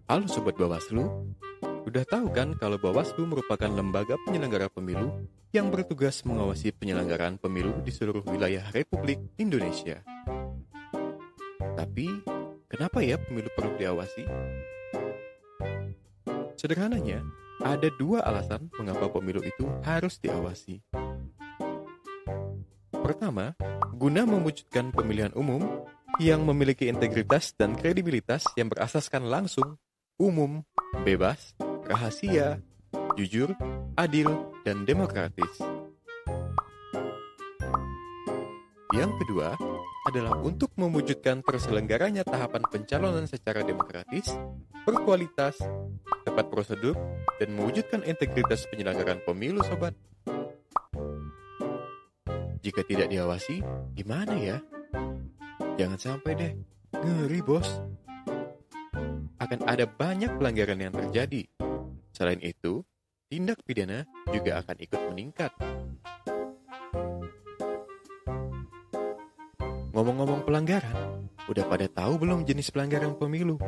Halo Sobat Bawaslu, udah tahu kan kalau Bawaslu merupakan lembaga penyelenggara pemilu yang bertugas mengawasi penyelenggaraan pemilu di seluruh wilayah Republik Indonesia. Tapi, kenapa ya pemilu perlu diawasi? Sederhananya, ada dua alasan mengapa pemilu itu harus diawasi. Pertama, guna mewujudkan pemilihan umum yang memiliki integritas dan kredibilitas yang berasaskan langsung, umum, bebas, rahasia, jujur, adil, dan demokratis. Yang kedua adalah untuk mewujudkan terselenggaranya tahapan pencalonan secara demokratis, berkualitas, tepat prosedur, dan mewujudkan integritas penyelenggaraan pemilu, Sobat. Jika tidak diawasi, gimana ya? Jangan sampai deh, ngeri bos. Akan ada banyak pelanggaran yang terjadi. Selain itu, tindak pidana juga akan ikut meningkat. Ngomong-ngomong pelanggaran, udah pada tahu belum jenis pelanggaran pemilu?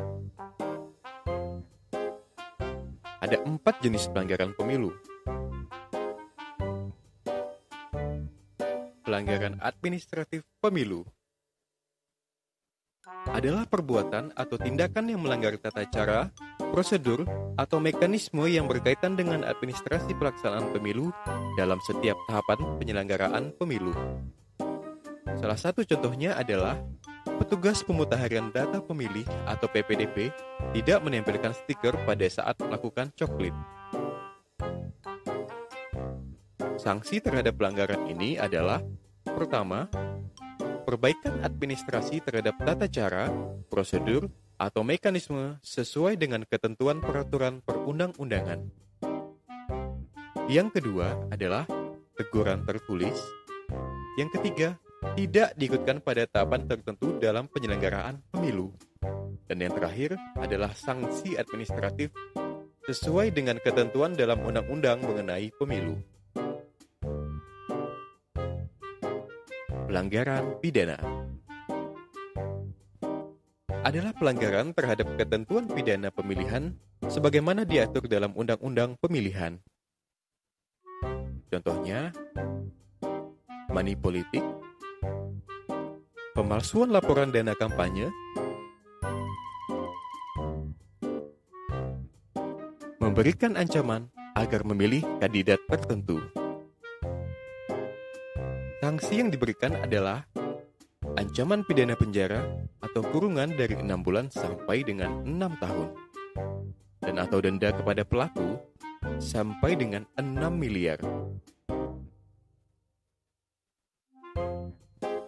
Ada 4 jenis pelanggaran pemilu. Pelanggaran administratif pemilu adalah perbuatan atau tindakan yang melanggar tata cara, prosedur, atau mekanisme yang berkaitan dengan administrasi pelaksanaan pemilu dalam setiap tahapan penyelenggaraan pemilu. Salah satu contohnya adalah petugas pemutahiran data pemilih atau PPDP tidak menempelkan stiker pada saat melakukan coklit. Sanksi terhadap pelanggaran ini adalah: pertama, perbaikan administrasi terhadap tata cara, prosedur, atau mekanisme sesuai dengan ketentuan peraturan perundang-undangan. Yang kedua adalah teguran tertulis. Yang ketiga, tidak diikutkan pada tahapan tertentu dalam penyelenggaraan pemilu. Dan yang terakhir adalah sanksi administratif sesuai dengan ketentuan dalam undang-undang mengenai pemilu. Pelanggaran pidana adalah pelanggaran terhadap ketentuan pidana pemilihan sebagaimana diatur dalam Undang-Undang Pemilihan. Contohnya, money politik, pemalsuan laporan dana kampanye, memberikan ancaman agar memilih kandidat tertentu. Sanksi yang diberikan adalah ancaman pidana penjara atau kurungan dari 6 bulan sampai dengan 6 tahun. Dan atau denda kepada pelaku sampai dengan 6 miliar.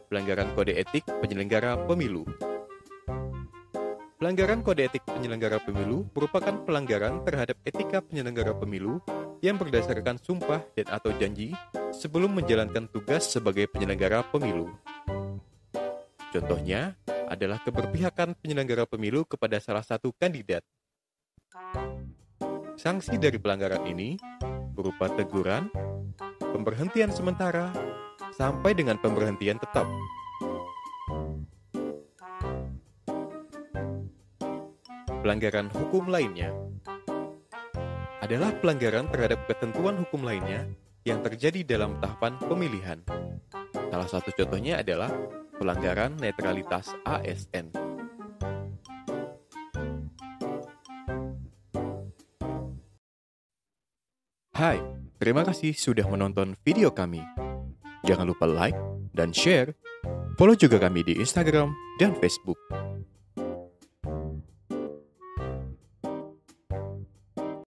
Pelanggaran kode etik penyelenggara pemilu. Pelanggaran kode etik penyelenggara pemilu merupakan pelanggaran terhadap etika penyelenggara pemilu yang berdasarkan sumpah dan atau janji sebelum menjalankan tugas sebagai penyelenggara pemilu. Contohnya adalah keberpihakan penyelenggara pemilu kepada salah satu kandidat. Sanksi dari pelanggaran ini berupa teguran, pemberhentian sementara, sampai dengan pemberhentian tetap. Pelanggaran hukum lainnya adalah pelanggaran terhadap ketentuan hukum lainnya yang terjadi dalam tahapan pemilihan. Salah satu contohnya adalah pelanggaran netralitas ASN. Hai, terima kasih sudah menonton video kami. Jangan lupa like dan share. Follow juga kami di Instagram dan Facebook.